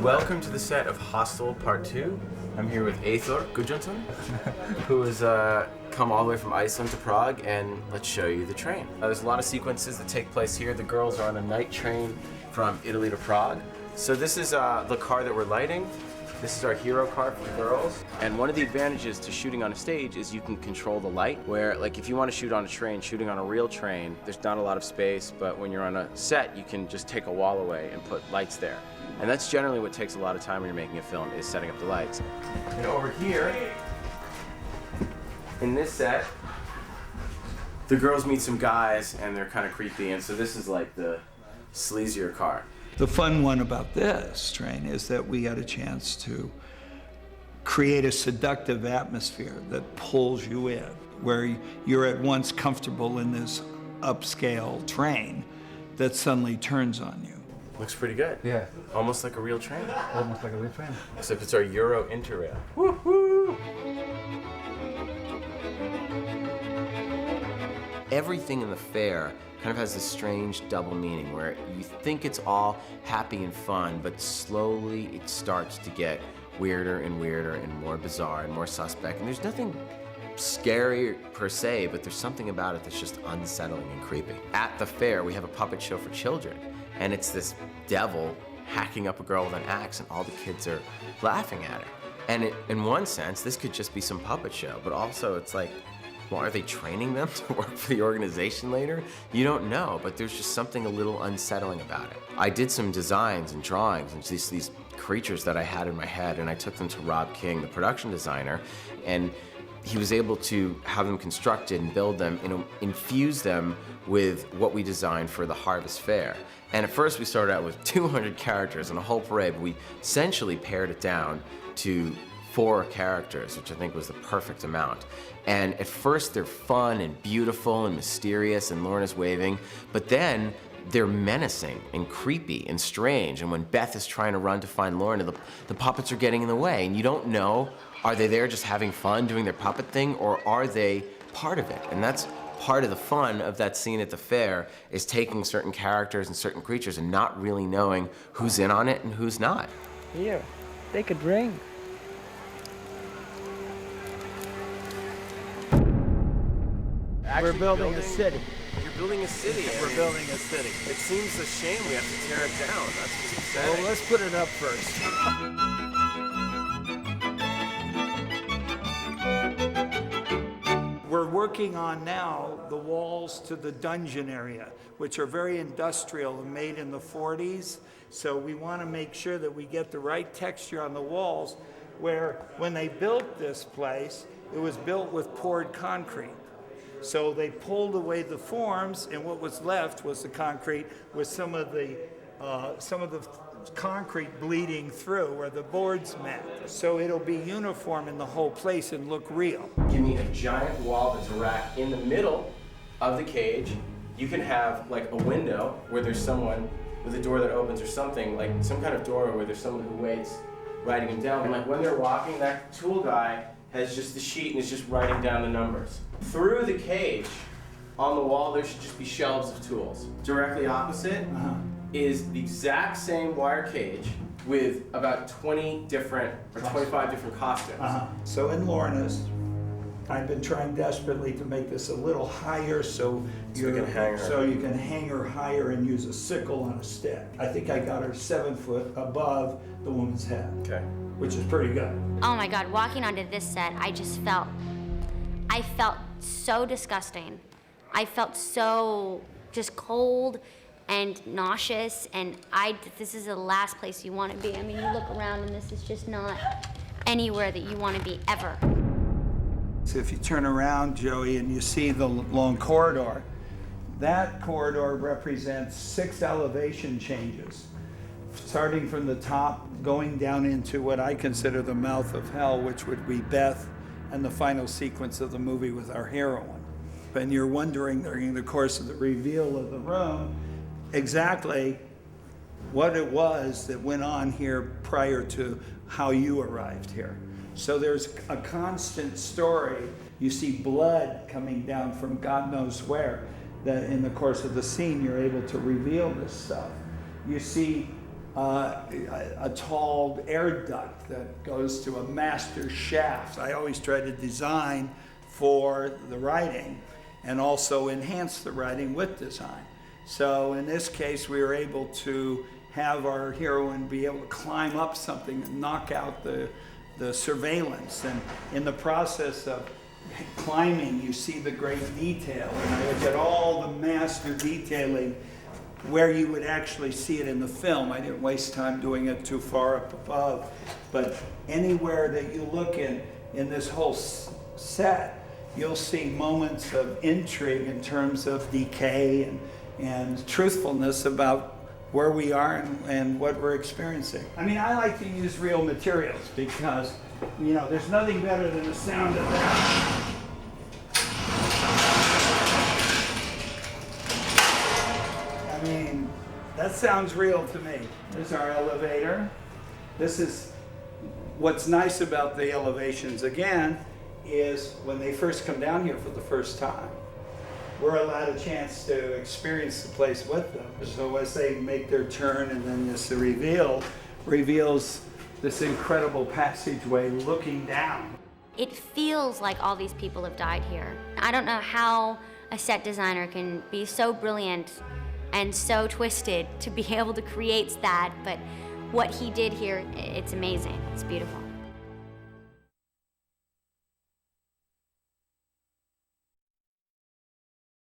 Welcome to the set of Hostel Part 2. I'm here with Eyþór Gudjonsson, who has come all the way from Iceland to Prague, and let's show you the train. There's a lot of sequences that take place here. The girls are on a night train from Italy to Prague. So this is the car that we're lighting. This is our hero car for the girls. And one of the advantages to shooting on a stage is you can control the light, where like if you want to shoot on a train, shooting on a real train, there's not a lot of space, but when you're on a set, you can just take a wall away and put lights there. And that's generally what takes a lot of time when you're making a film, is setting up the lights. And over here, in this set, the girls meet some guys and they're kind of creepy, and so this is like the sleazier car. The fun one about this train is that we had a chance to create a seductive atmosphere that pulls you in, where you're at once comfortable in this upscale train that suddenly turns on you. Looks pretty good. Yeah. Almost like a real train. Almost like a real train. Except it's our Euro Interrail. Woohoo! Everything in the fair kind of has this strange double meaning where you think it's all happy and fun, but slowly it starts to get weirder and weirder and more bizarre and more suspect. And there's nothing scary per se, but there's something about it that's just unsettling and creepy. At the fair, we have a puppet show for children, and it's this devil hacking up a girl with an axe, and all the kids are laughing at it. And in one sense, this could just be some puppet show, but also it's like, well, are they training them to work for the organization later? You don't know, but there's just something a little unsettling about it. I did some designs and drawings and these creatures that I had in my head, and I took them to Rob King, the production designer, and he was able to have them constructed and build them and infuse them with what we designed for the Harvest Fair. And at first we started out with 200 characters and a whole parade, but we essentially pared it down to 4 characters, which I think was the perfect amount. And at first they're fun and beautiful and mysterious, and Lorna's waving, but then they're menacing and creepy and strange. And when Beth is trying to run to find Lorna, the puppets are getting in the way, and you don't know, are they there just having fun doing their puppet thing, or are they part of it? And that's part of the fun of that scene at the fair, is taking certain characters and certain creatures and not really knowing who's in on it and who's not. Here, take a drink. We're building a city. You're building a city. We're building a city. It seems a shame we have to tear it down. That's what's upsetting. Well, let's put it up first. We're working on now the walls to the dungeon area, which are very industrial and made in the 40s. So we want to make sure that we get the right texture on the walls, where when they built this place, it was built with poured concrete. So they pulled away the forms, and what was left was the concrete with some of the concrete bleeding through where the boards met. So it'll be uniform in the whole place and look real. Give me a giant wall that's a rack in the middle of the cage. You can have like a window where there's someone with a door that opens, or something, like some kind of door where there's someone who waits, writing them down. And like when they're walking, that tool guy has just the sheet and is just writing down the numbers. Through the cage, on the wall, there should just be shelves of tools. Directly opposite is the exact same wire cage with about 20 different, or 25 different costumes. So in Lorna's, I've been trying desperately to make this a little higher so you can hang her higher and use a sickle on a stick. I think I got her 7 foot above the woman's head, which is pretty good. Oh my God, walking onto this set, I felt so disgusting. I felt so just cold and nauseous, and this is the last place you want to be. I mean, you look around and this is just not anywhere that you want to be ever. So if you turn around, Joey, and you see the long corridor, that corridor represents 6 elevation changes, starting from the top, going down into what I consider the mouth of hell, which would be Beth and the final sequence of the movie with our heroine. And you're wondering during the course of the reveal of the room exactly what it was that went on here prior to how you arrived here. So there's a constant story. You see blood coming down from God knows where, that in the course of the scene you're able to reveal this stuff. You see a tall air duct that goes to a master shaft. I always try to design for the writing and also enhance the writing with design. So in this case, we were able to have our heroine be able to climb up something and knock out the surveillance. And in the process of climbing, you see the great detail. And I look at all the master detailing where you would actually see it in the film. I didn't waste time doing it too far up above. But anywhere that you look in this whole set, you'll see moments of intrigue in terms of decay and truthfulness about where we are and what we're experiencing. I mean, I like to use real materials because, you know, there's nothing better than the sound of that. I mean, that sounds real to me. There's our elevator. This is what's nice about the elevations, again, is when they first come down here for the first time, we're allowed a chance to experience the place with them. So as they make their turn and then this reveals this incredible passageway looking down. It feels like all these people have died here. I don't know how a set designer can be so brilliant and so twisted to be able to create that, but what he did here, it's amazing. It's beautiful.